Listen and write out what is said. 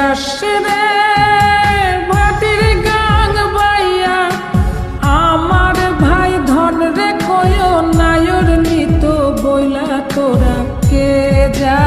যাস রে ভাটির গাং বাইয়া আমার ভাই ধন রে কয় নায়র নিত বইলা তোরা কে যা